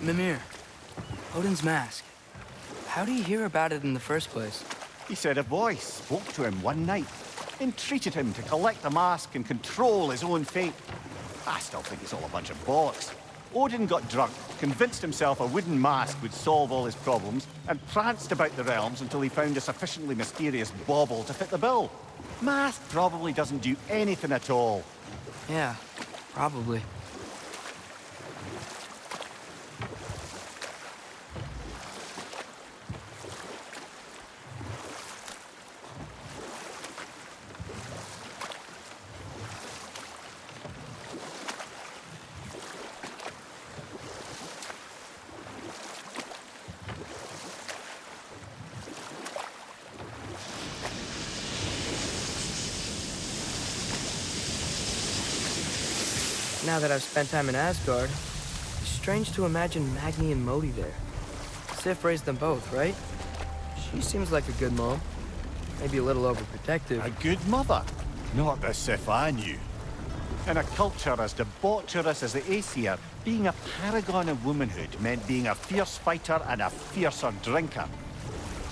Mimir, Odin's mask. How do you hear about it in the first place? He said a voice spoke to him one night, entreated him to collect the mask and control his own fate. I still think it's all a bunch of bollocks. Odin got drunk, convinced himself a wooden mask would solve all his problems, and pranced about the realms until he found a sufficiently mysterious bauble to fit the bill. Mask probably doesn't do anything at all. Yeah, probably. Now that I've spent time in Asgard, it's strange to imagine Magni and Modi there. Sif raised them both, right? She seems like a good mom. Maybe a little overprotective. A good mother? Not the Sif I knew. In a culture as debaucherous as the Aesir, being a paragon of womanhood meant being a fierce fighter and a fiercer drinker.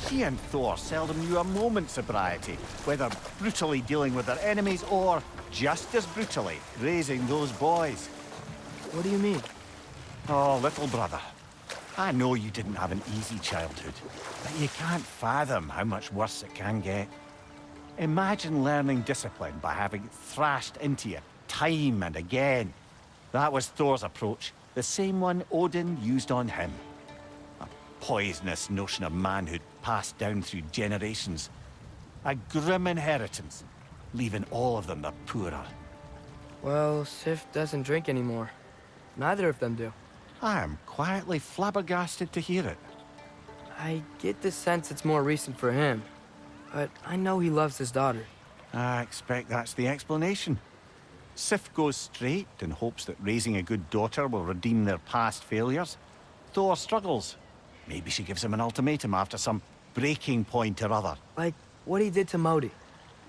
She and Thor seldom knew a moment's sobriety, whether brutally dealing with their enemies or, just as brutally, raising those boys. What do you mean? Oh, little brother. I know you didn't have an easy childhood, but you can't fathom how much worse it can get. Imagine learning discipline by having it thrashed into you time and again. That was Thor's approach, the same one Odin used on him. A poisonous notion of manhood passed down through generations. A grim inheritance, leaving all of them the poorer. Well, Sif doesn't drink anymore. Neither of them do. I am quietly flabbergasted to hear it. I get the sense it's more recent for him, but I know he loves his daughter. I expect that's the explanation. Sif goes straight and hopes that raising a good daughter will redeem their past failures. Thor struggles. Maybe she gives him an ultimatum after some breaking point or other. Like what he did to Modi,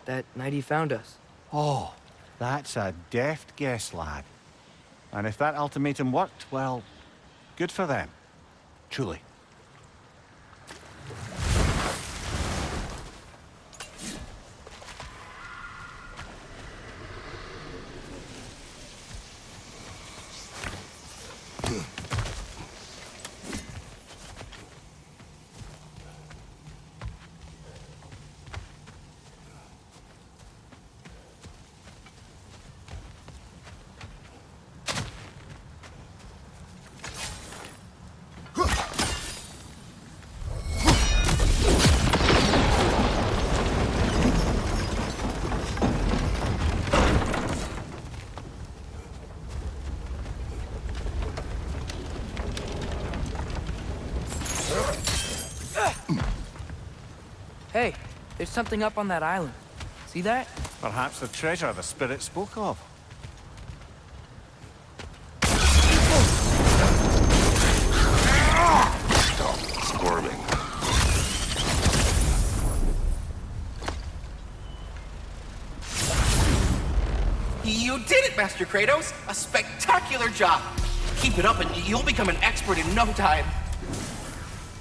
that night he found us. Oh, that's a deft guess, lad. And if that ultimatum worked, well, good for them. Truly. Hey, there's something up on that island. See that? Perhaps the treasure the spirit spoke of. Stop squirming. You did it, Master Kratos! A spectacular job! Keep it up and you'll become an expert in no time.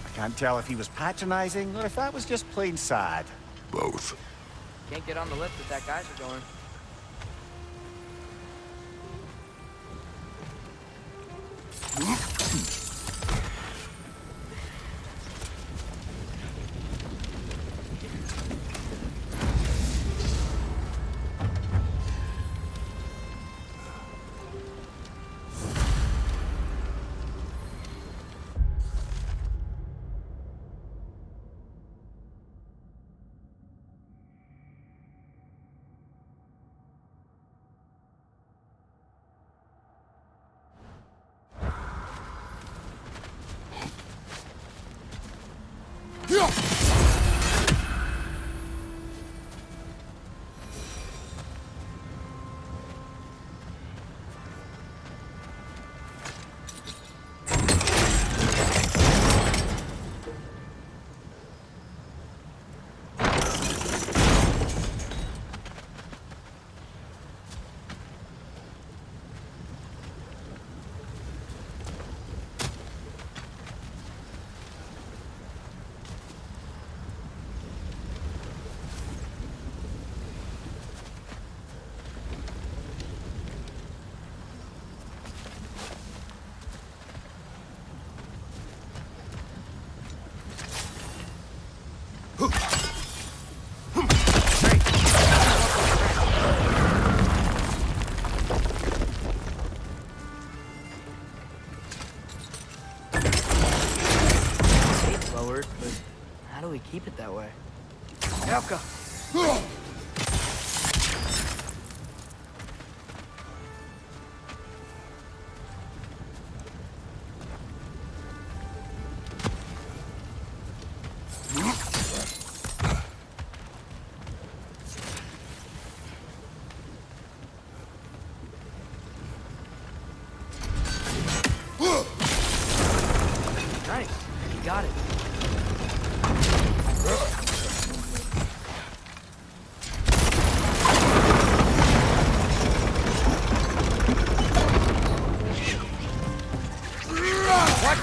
I can't tell if he was patronizing or if that was just plain sad. Both. Can't get on the lift if that guy's going.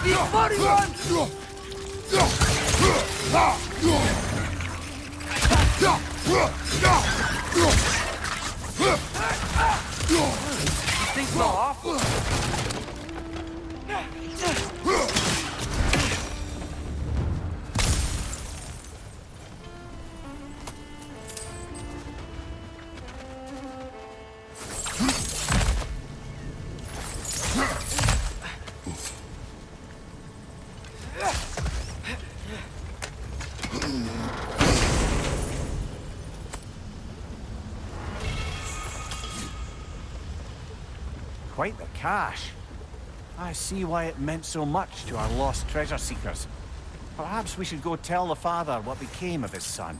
Bloody one! Things smell awful. Quite the cache. I see why it meant so much to our lost treasure seekers. Perhaps we should go tell the father what became of his son.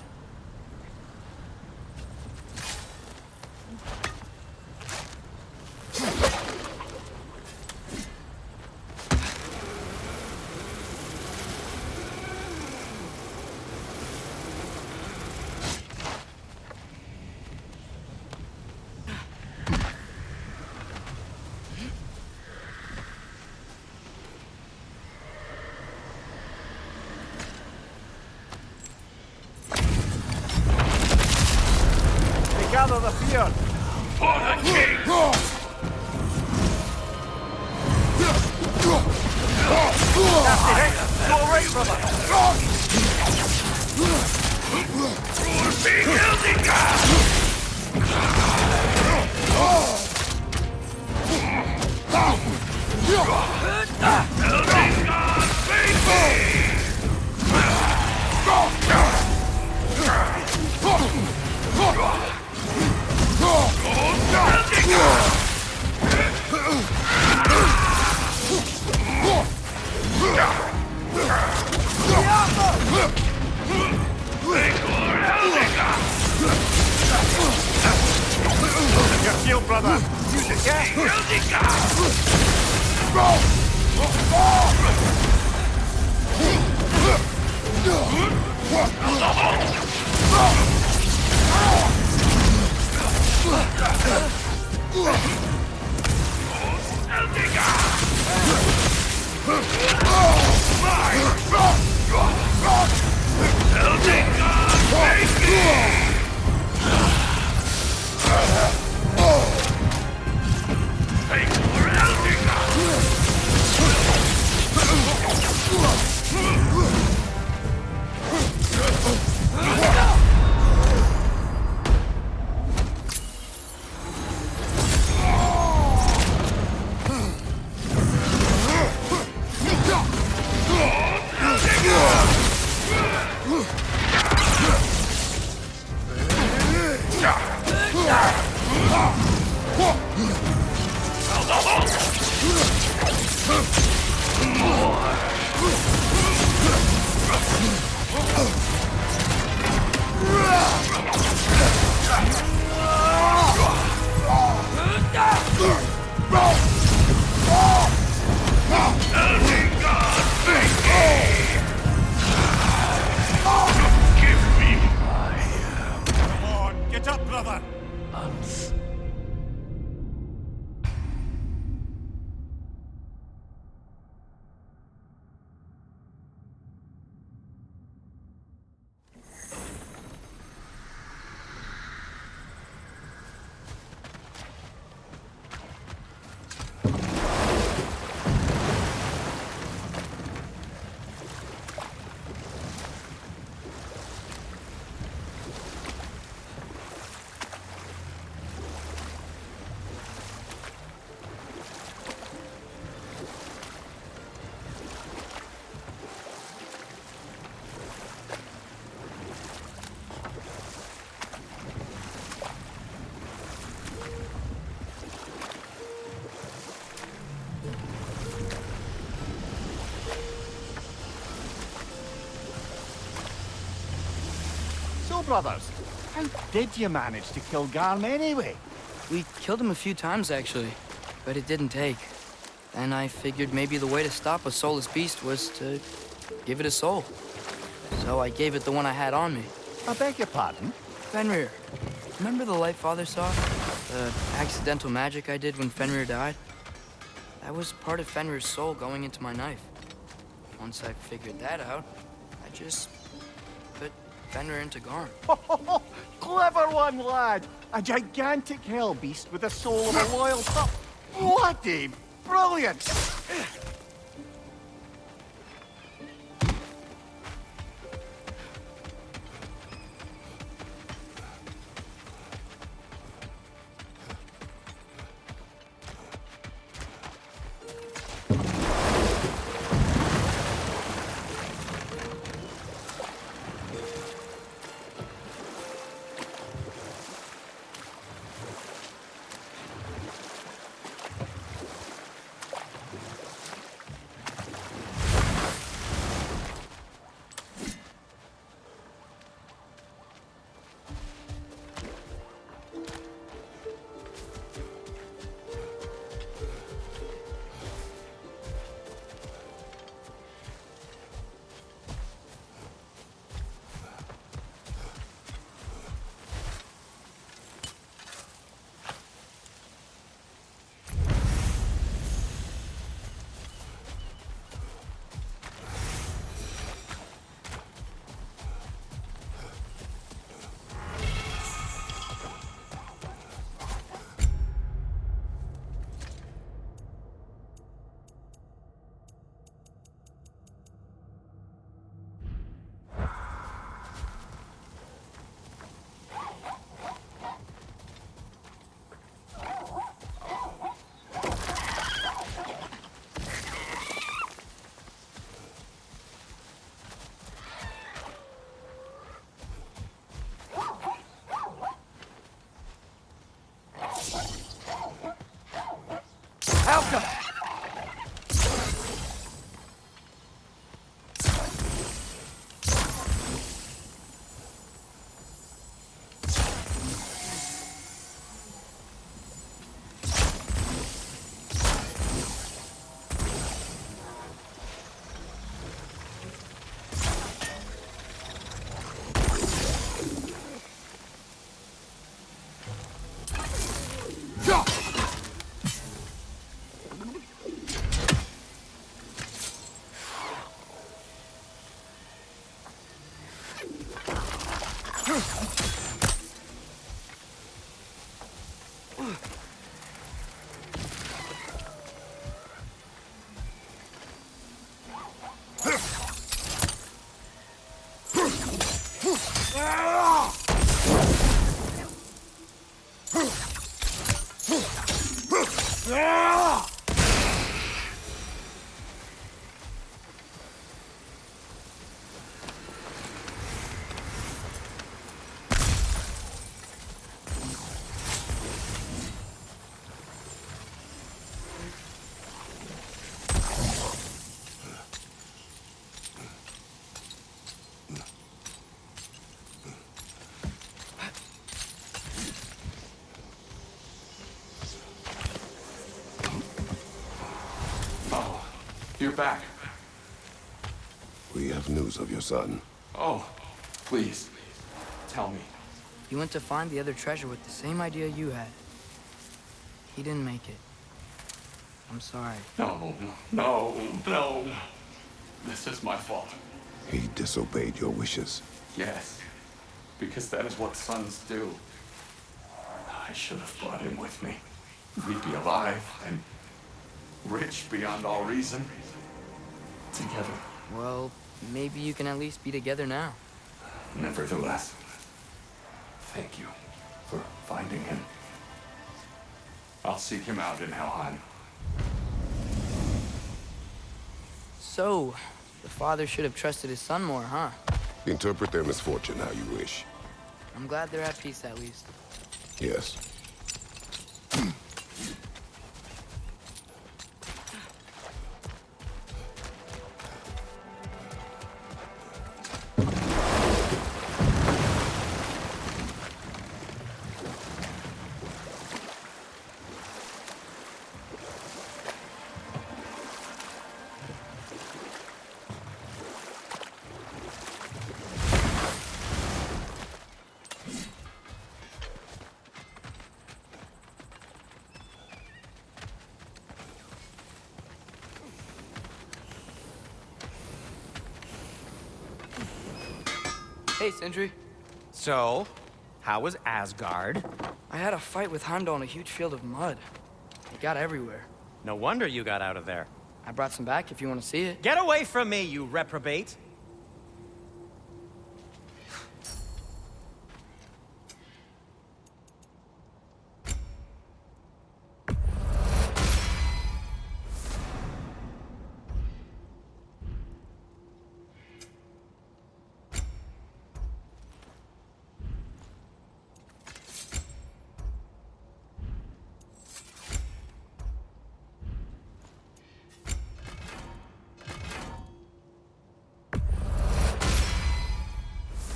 Gather the fear! For the king! Nasty hit! Go right, brother! Your shield, brother! Use it, yeah? Get up, brother! Brothers, how did you manage to kill Garm anyway? We killed him a few times, actually, but it didn't take. And I figured maybe the way to stop a soulless beast was to give it a soul. So I gave it the one I had on me. I beg your pardon? Fenrir. Remember the light Father saw? The accidental magic I did when Fenrir died? That was part of Fenrir's soul going into my knife. Once I figured that out, I just put Fenrir into Garm. Clever one, lad! A gigantic hell beast with the soul of a loyal pup. Bloody brilliant! Alka! You're back. We have news of your son. Oh, please, tell me. He went to find the other treasure with the same idea you had. He didn't make it. I'm sorry. No. This is my fault. He disobeyed your wishes. Yes, because that is what sons do. I should have brought him with me. We'd be alive and rich beyond all reason. Together. Well, maybe you can at least be together now. Nevertheless, thank you for finding him. I'll seek him out in Helheim. So, the father should have trusted his son more, huh? Interpret their misfortune how you wish. I'm glad they're at peace at least. Yes. Hey, Sindri. So, how was Asgard? I had a fight with Heimdall in a huge field of mud. It got everywhere. No wonder you got out of there. I brought some back if you want to see it. Get away from me, you reprobate!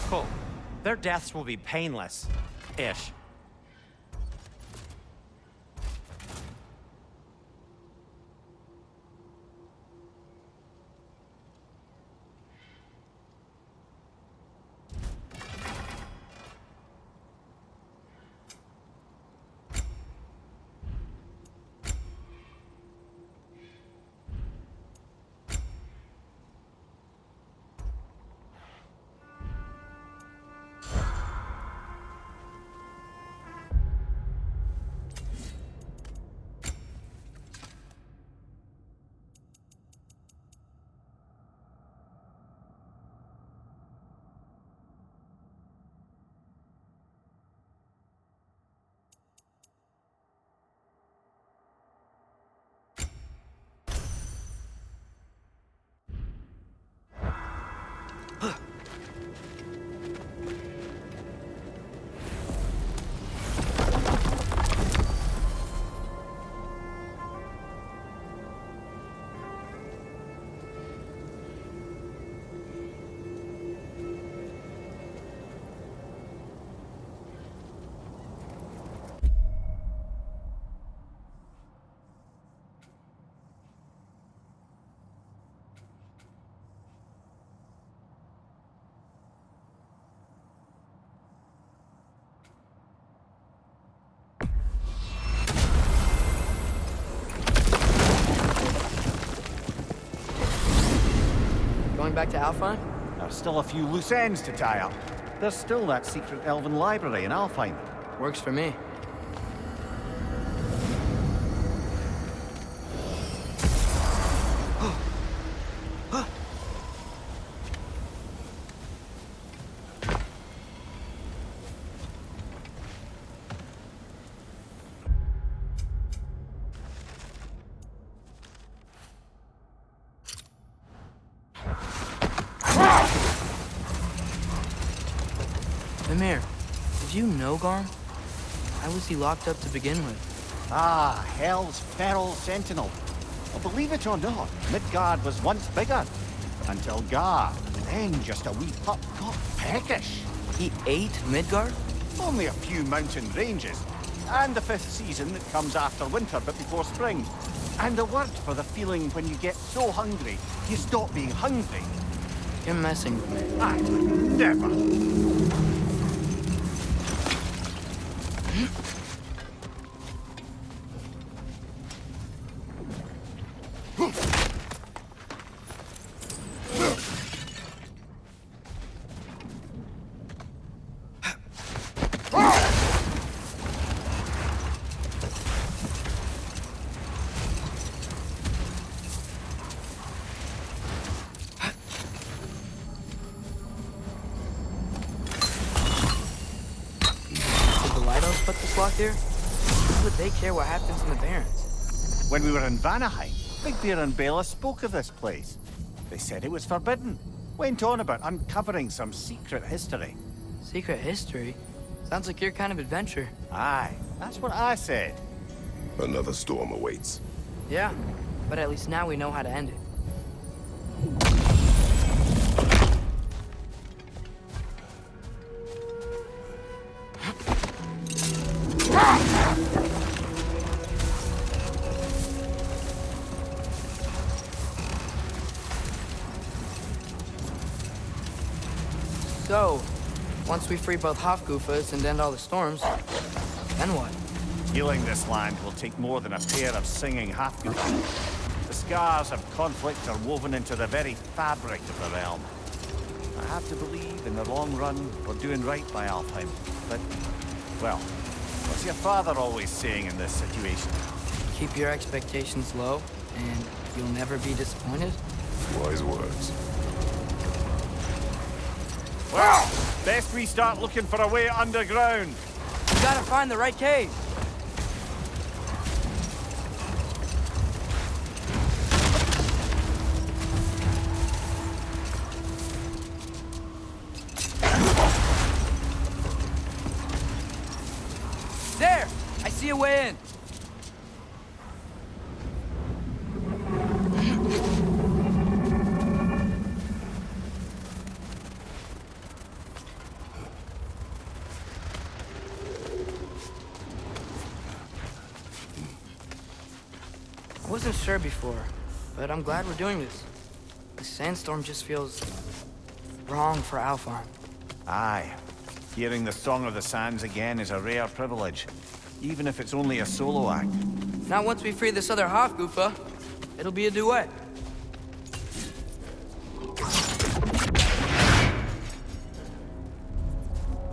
Cool. Their deaths will be painless. Ish. Going back to Alfheim? There's still a few loose ends to tie up. There's still that secret elven library in Alfheim. Works for me. Mimir, did you know Garm? Why was he locked up to begin with? Ah, Hell's feral sentinel. Well, believe it or not, Midgard was once bigger. Until Gar, then just a wee pup got peckish. He ate Midgard? Only a few mountain ranges. And the 5th season that comes after winter but before spring. And a word for the feeling when you get so hungry, you stop being hungry. You're messing with me. I would never. Put this lock here? Why would they care what happens in the Barrens? When we were in Vanaheim, Big Bear and Bela spoke of this place. They said it was forbidden. Went on about uncovering some secret history. Secret history? Sounds like your kind of adventure. Aye, that's what I said. Another storm awaits. Yeah, but at least now we know how to end it. So, once we free both Hofgufas and end all the storms, then what? Healing this land will take more than a pair of singing Hafgufas. The scars of conflict are woven into the very fabric of the realm. I have to believe in the long run we're doing right by Alfheim. But, well, what's your father always saying in this situation? Keep your expectations low, and you'll never be disappointed. Wise words. Well, best we start looking for a way underground. You gotta find the right cave. There! I see a way in. I wasn't sure before, but I'm glad we're doing this. The sandstorm just feels wrong for Alfheim. Aye. Hearing the Song of the Sands again is a rare privilege, even if it's only a solo act. Not once we free this other Hofgufa, it'll be a duet.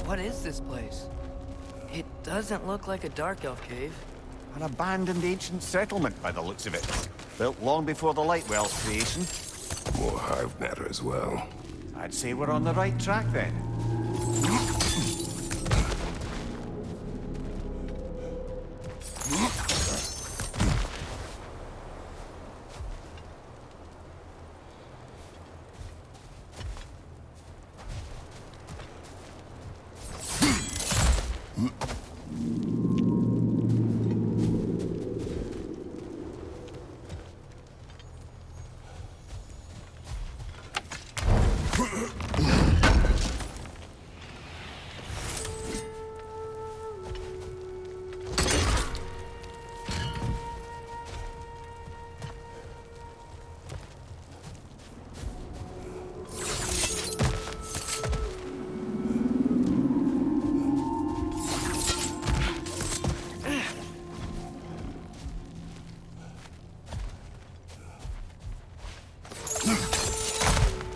What is this place? It doesn't look like a Dark Elf cave. An abandoned ancient settlement by the looks of it. Built long before the Lightwell's creation. More hive matter as well. I'd say we're on the right track then.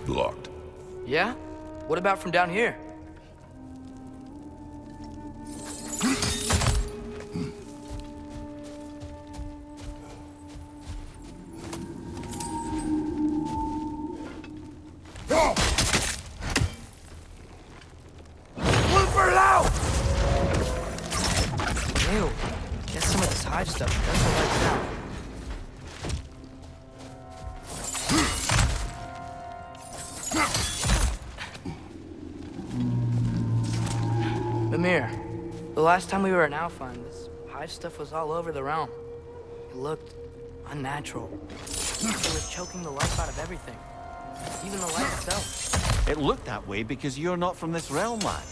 Locked. Yeah? What about from down here? Ew. Guess some of this hive stuff doesn't like sound. Mimir, the last time we were in Alfheim, this hive stuff was all over the realm. It looked unnatural. It was choking the life out of everything, even the light itself. It looked that way because you're not from this realm, lad.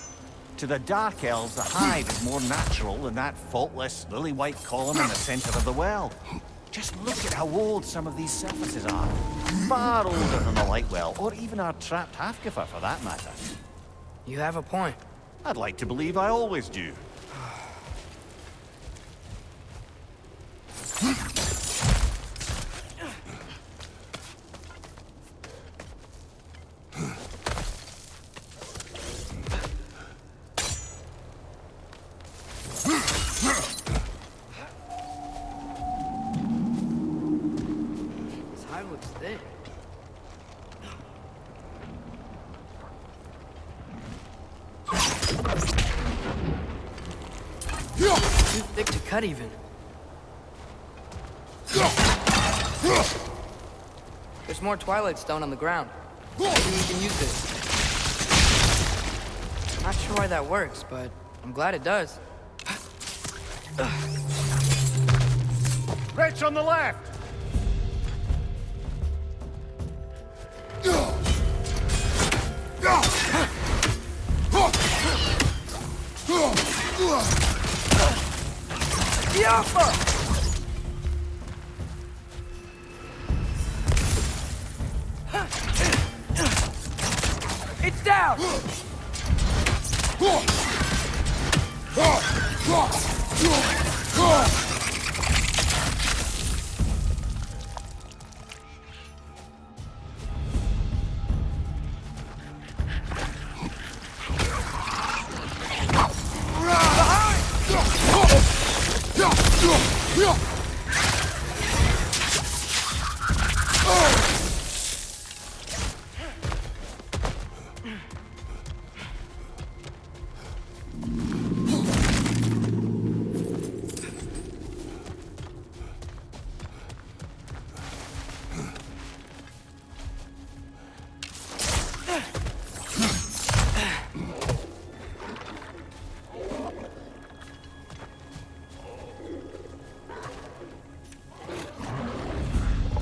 To the Dark Elves, the hive is more natural than that faultless, lily-white column in the center of the well. Just look at how old some of these surfaces are. Far older than the Lightwell, or even our trapped Hafgifa for that matter. You have a point. I'd like to believe I always do. This hive looks thick. Too thick to cut even. There's more Twilight Stone on the ground. Maybe we can use this. Not sure why that works, but I'm glad it does. Rich on the left! Yaffa! It's down!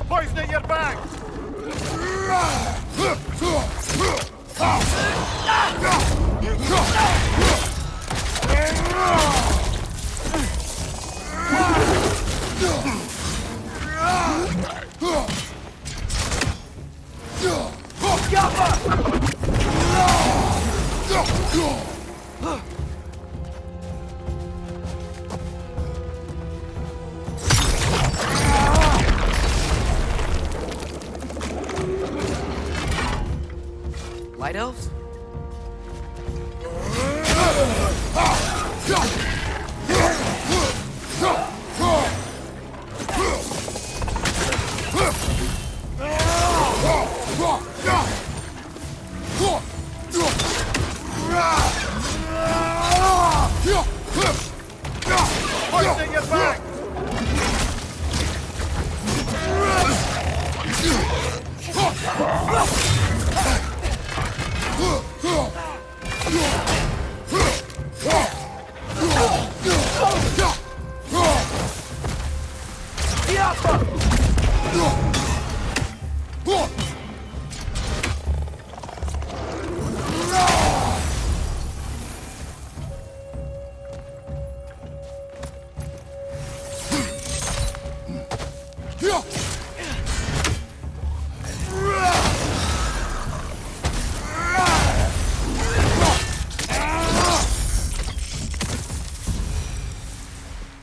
Poison at your back! Light elves? Poison at your back!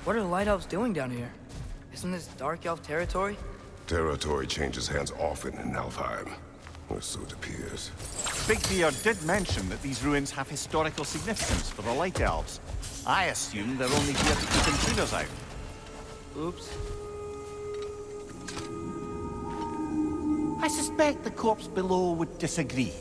What are the Light Elves doing down here? Isn't this Dark Elf territory? Territory changes hands often in Alfheim, or so it appears. Big Beard did mention that these ruins have historical significance for the Light Elves. I assume they're only here to keep intruders out. Oops. I suspect the corpse below would disagree.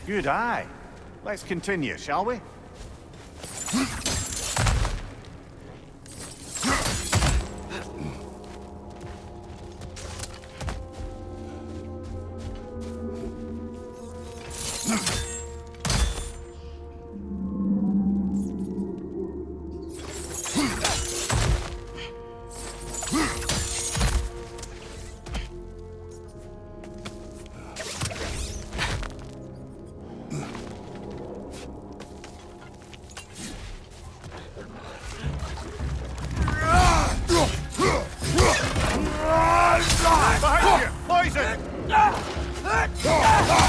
Good eye. Let's continue, shall we? Right side,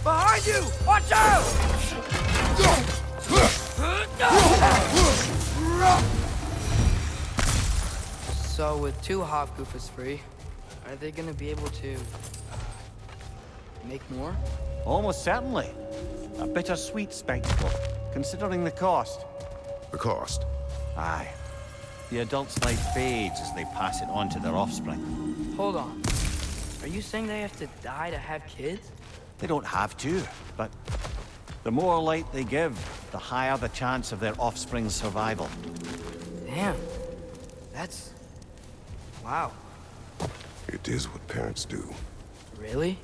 Behind you! Watch out! So with two Hofgoofers free, are they gonna be able to make more? Almost certainly. A bittersweet spectacle, considering the cost. The cost? Aye. The adult's life fades as they pass it on to their offspring. Hold on. Are you saying they have to die to have kids? They don't have to, but the more light they give, the higher the chance of their offspring's survival. Damn. That's... wow. It is what parents do. Really?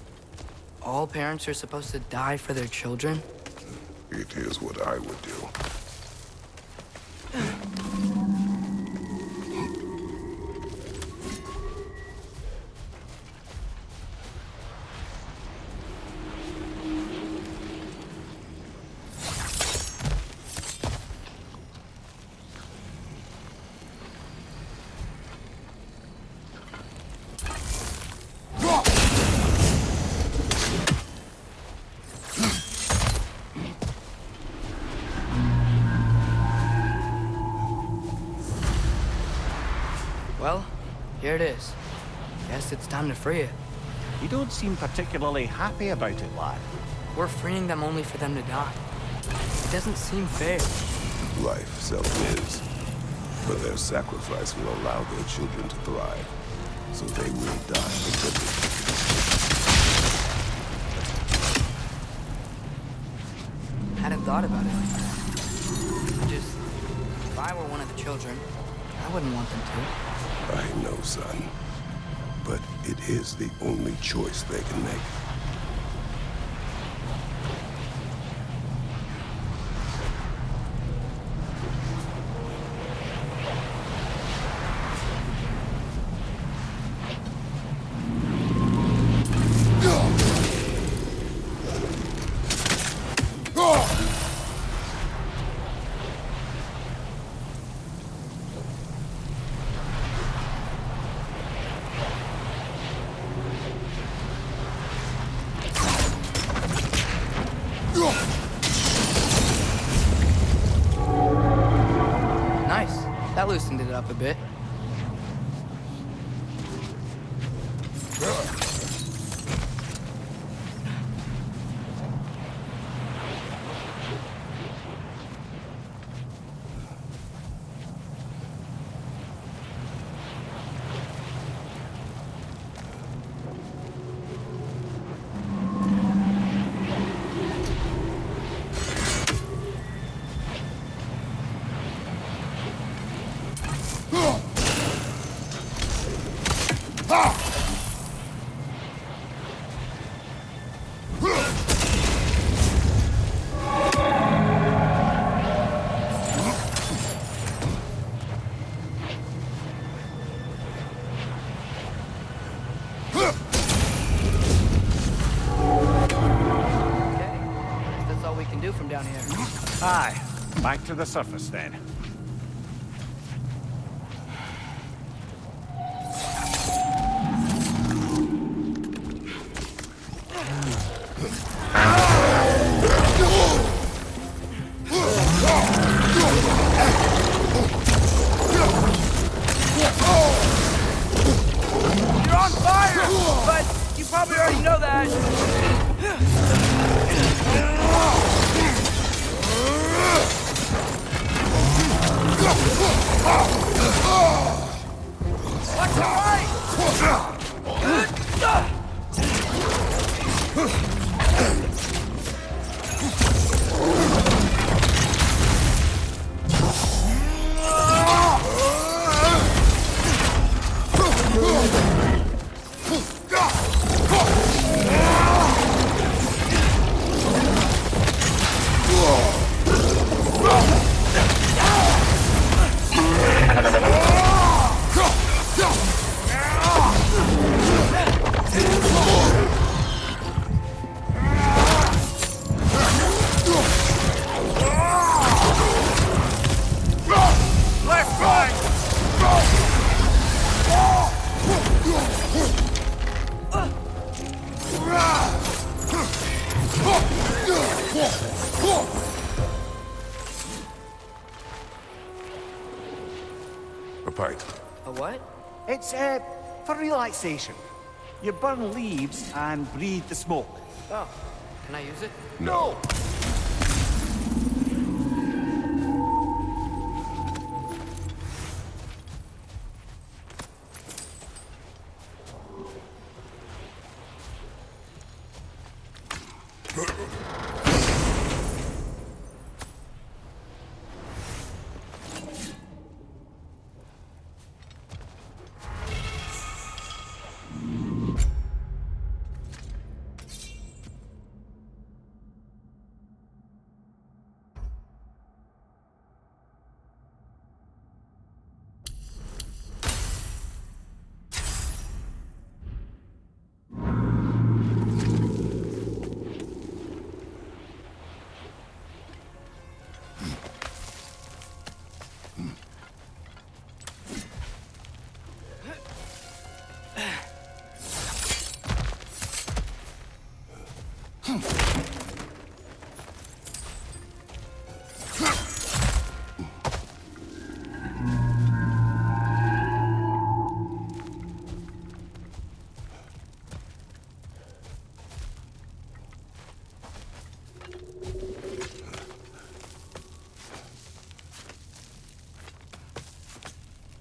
All parents are supposed to die for their children? It is what I would do. Well, here it is. Guess it's time to free it. You don't seem particularly happy about it, lad. We're freeing them only for them to die. It doesn't seem fair. Life seldom is. But their sacrifice will allow their children to thrive. So they will die for goodness. Hadn't thought about it like that. If I were one of the children, I wouldn't want them to. I know, son. But it is the only choice they can make. Nice. That loosened it up a bit. From down here. Aye. Back to the surface then. You're on fire! But you probably already know that. Watch the right! A pint. A what? It's, for relaxation. You burn leaves and breathe the smoke. Oh, can I use it? No.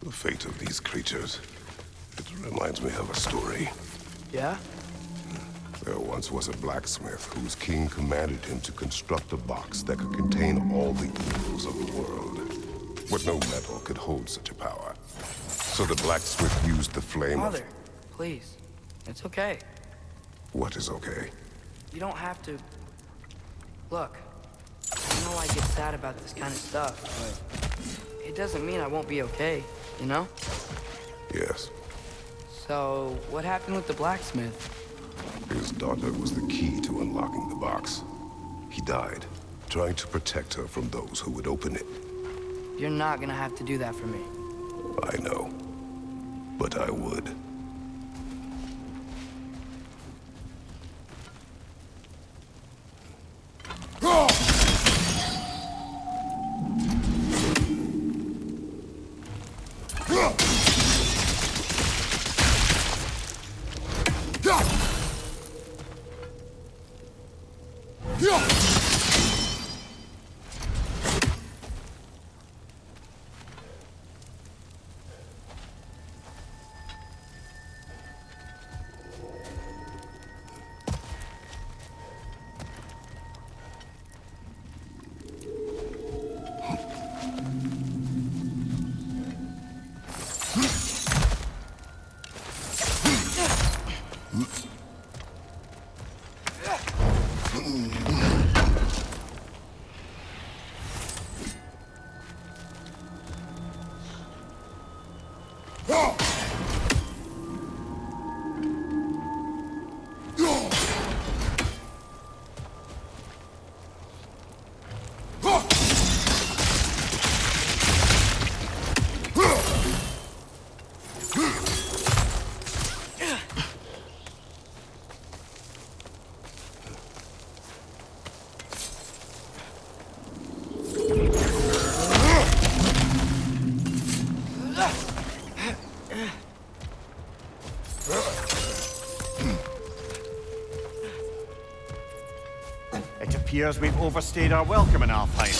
The fate of these creatures. It reminds me of a story. Yeah? There once was a blacksmith whose king commanded him to construct a box that could contain all the evils of the world. But no metal could hold such a power. So the blacksmith used the flame Father, please. It's okay. What is okay? You don't have to... Look, I know I get sad about this kind of stuff, but it doesn't mean I won't be okay, you know? Yes. So, what happened with the blacksmith? His daughter was the key to unlocking the box. He died, trying to protect her from those who would open it. You're not gonna have to do that for me. I know. But I would. It appears we've overstayed our welcome in Alfheim.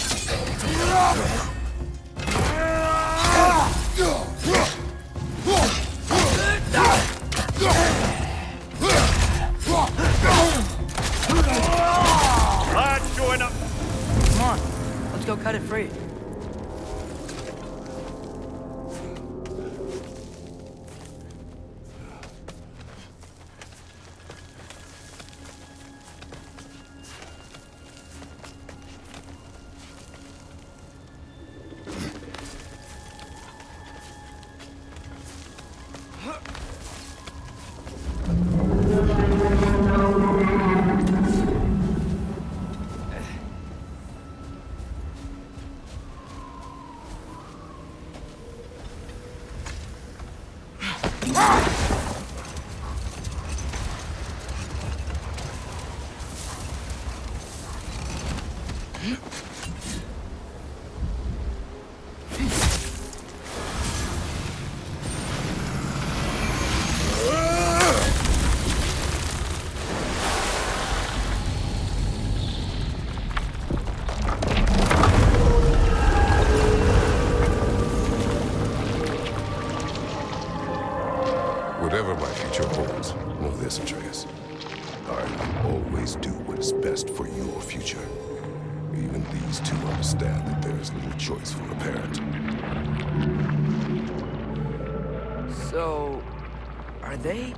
Whatever my future holds, know this, Atreus. I will always do what is best for your future. Even these two understand that there is little choice for a parent. So, are they?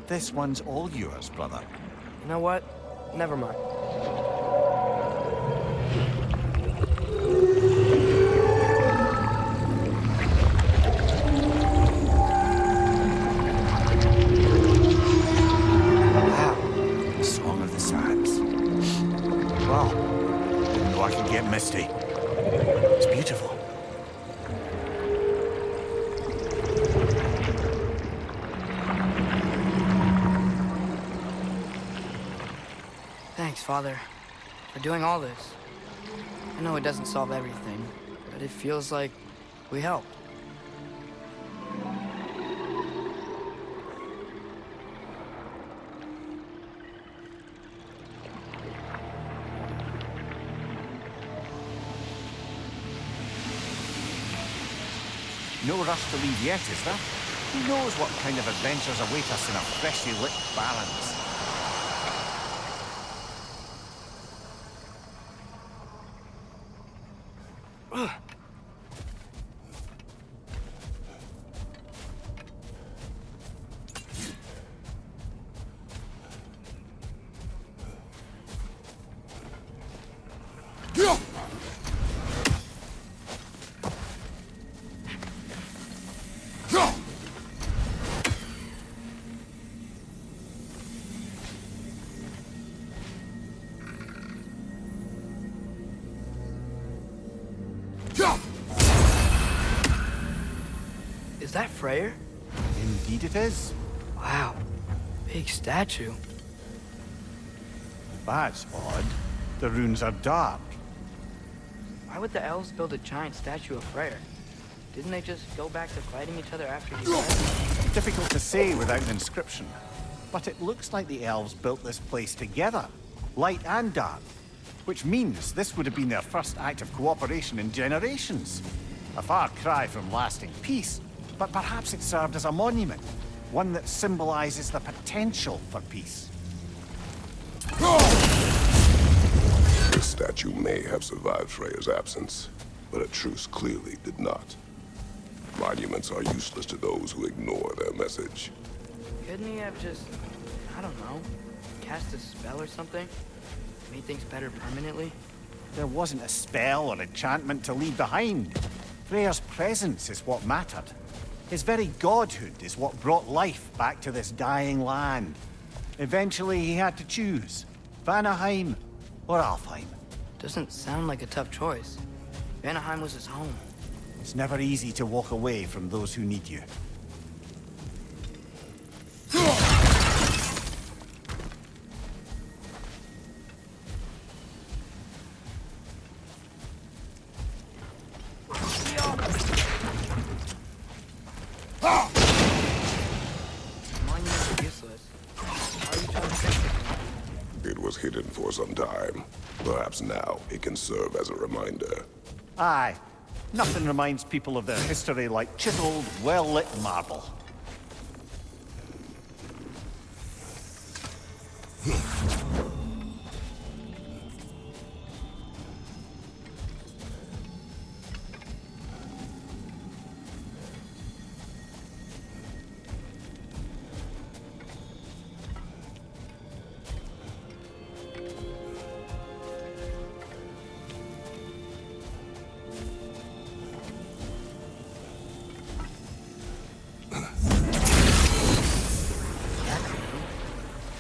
This one's all yours, brother. You know what? Never mind. The Song of the Sands. Wow. Didn't know I could get misty. It's beautiful. Thanks, Father, for doing all this. I know it doesn't solve everything, but it feels like we helped. No rush to leave yet, is there? Who knows what kind of adventures await us in our freshly lit barrens? Is that Freyr? Indeed it is. Wow, big statue. That's odd. The runes are dark. Why would the elves build a giant statue of Freyr? Didn't they just go back to fighting each other after he died? Difficult to say without an inscription. But it looks like the elves built this place together, light and dark. Which means this would have been their first act of cooperation in generations. A far cry from lasting peace, but perhaps it served as a monument. One that symbolizes the potential for peace. This statue may have survived Freyr's absence, but a truce clearly did not. Monuments are useless to those who ignore their message. Couldn't he have just, I don't know, cast a spell or something? Made things better permanently? There wasn't a spell or enchantment to leave behind. Freyr's presence is what mattered. His very godhood is what brought life back to this dying land. Eventually he had to choose. Vanaheim or Alfheim. Doesn't sound like a tough choice. Vanaheim was his home. It's never easy to walk away from those who need you. Monuments are useless. Why are you trying to fix it? It was hidden for some time. Perhaps now it can serve as a reminder. Aye. Nothing reminds people of their history like chiseled, well-lit marble.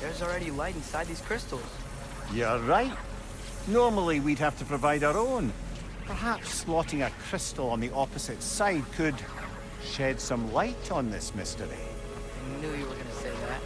There's already light inside these crystals. You're right. Normally we'd have to provide our own. Perhaps slotting a crystal on the opposite side could shed some light on this mystery. I knew you were gonna say that.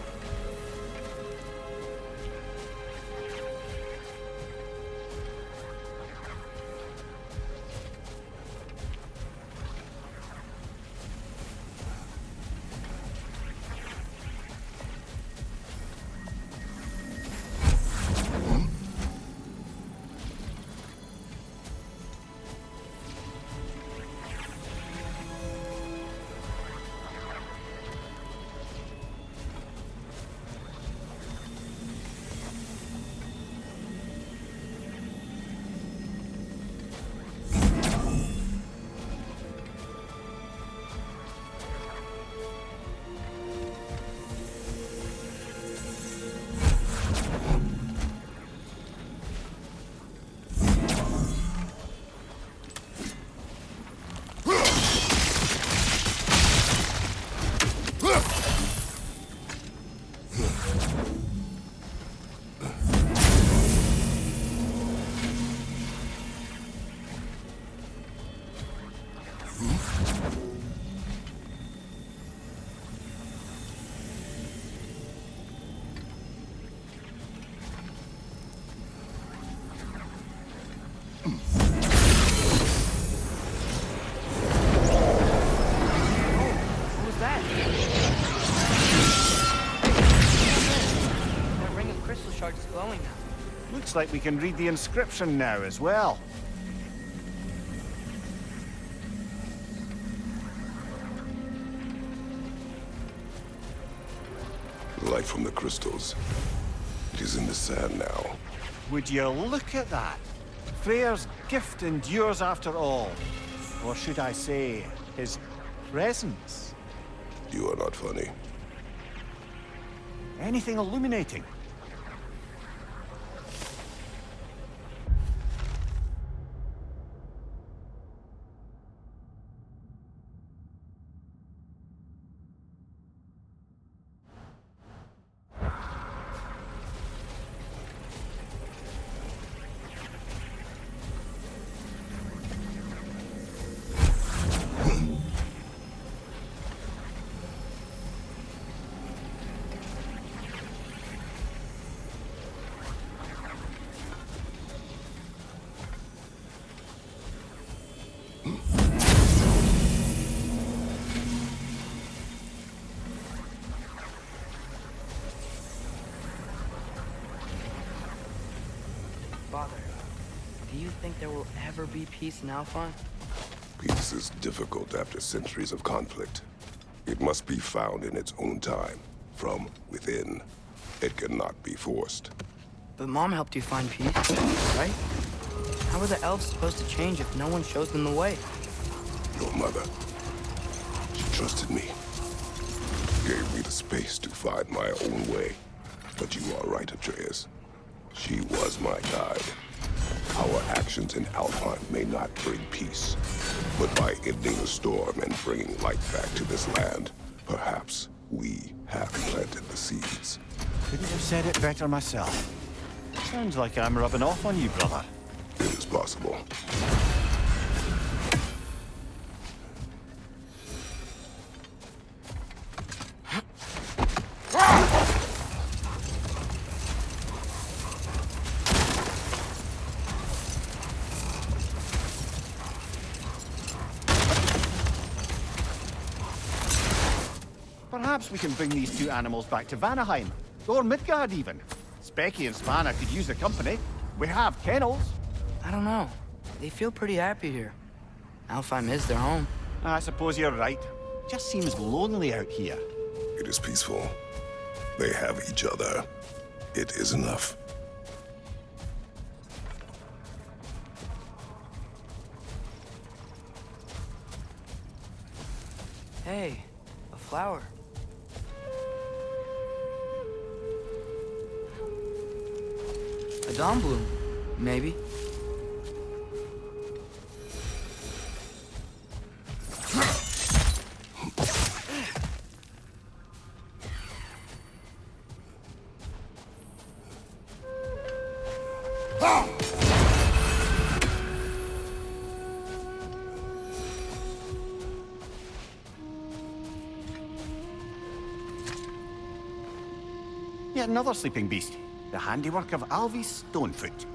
Looks like we can read the inscription now as well. Light from the crystals. It is in the sand now. Would you look at that? Freyr's gift endures after all. Or should I say, his presence? You are not funny. Anything illuminating? Father, do you think there will ever be peace in Alfheim? Peace is difficult after centuries of conflict. It must be found in its own time, from within. It cannot be forced. But Mom helped you find peace, right? How are the elves supposed to change if no one shows them the way? Your mother, she trusted me. Gave me the space to find my own way. But you are right, Atreus. She was my guide. Our actions in Alfheim may not bring peace, but by ending the storm and bringing light back to this land, perhaps we have planted the seeds. Couldn't have said it better myself. Sounds like I'm rubbing off on you, brother. It is possible. Perhaps we can bring these two animals back to Vanaheim, or Midgard even. Specky and Spanna could use the company. We have kennels. I don't know. They feel pretty happy here. Alfheim is their home. I suppose you're right. Just seems lonely out here. It is peaceful. They have each other. It is enough. Hey, a flower. A dawn bloom, maybe. yet another sleeping beast, the handiwork of Alvis Stonefoot.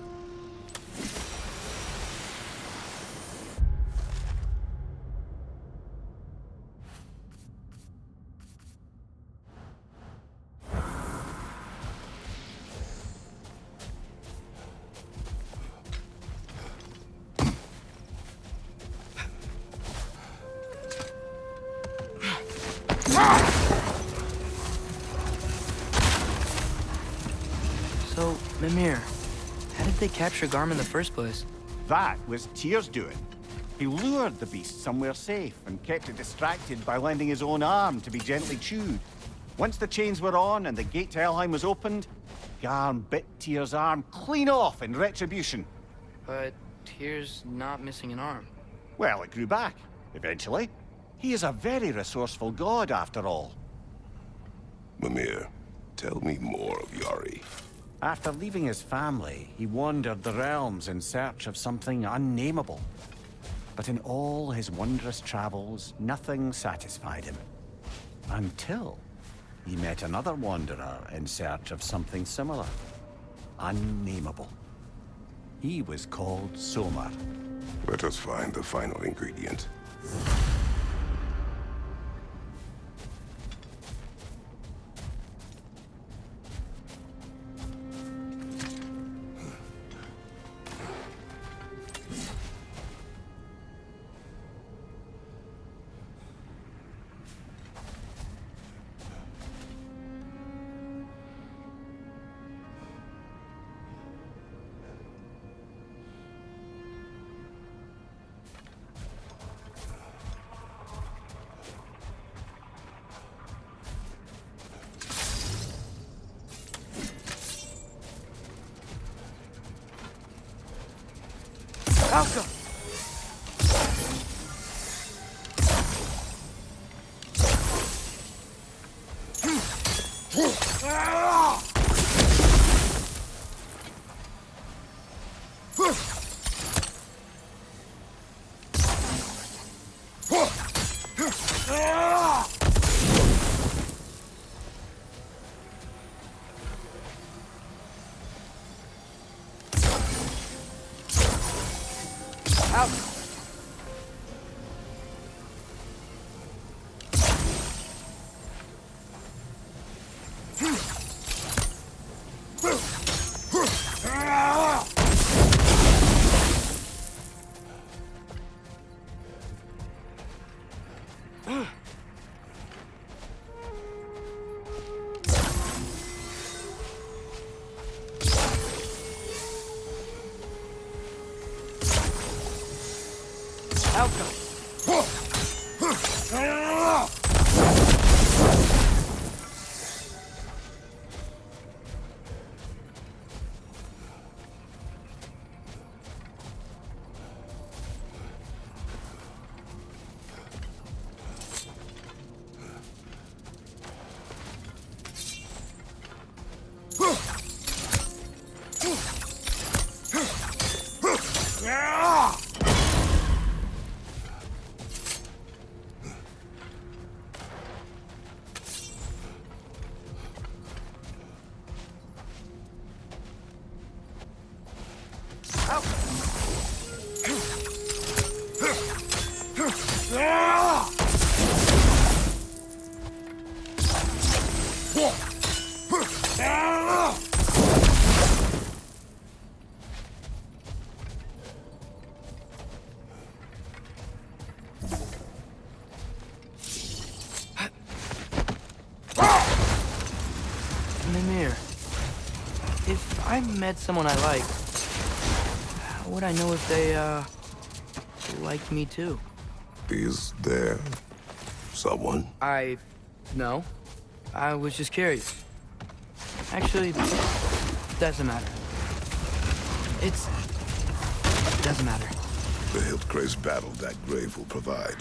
So, Mimir, how did they capture Garm in the first place? That was Tyr's doing. He lured the beast somewhere safe and kept it distracted by lending his own arm to be gently chewed. Once the chains were on and the gate to Alfheim was opened, Garm bit Tyr's arm clean off in retribution. But Tyr's not missing an arm. Well, it grew back, eventually. He is a very resourceful god, after all. Mimir, tell me more of Yari. After leaving his family, he wandered the realms in search of something unnameable. But in all his wondrous travels, nothing satisfied him. Until he met another wanderer in search of something similar. Unnameable. He was called Somar. Let us find the final ingredient. Alka! Mimir, if I met someone I like, how would I know if they, like me too? Is there someone? No. I was just curious. Actually, doesn't matter. Doesn't matter. The Hildgrave's battle that grave will provide.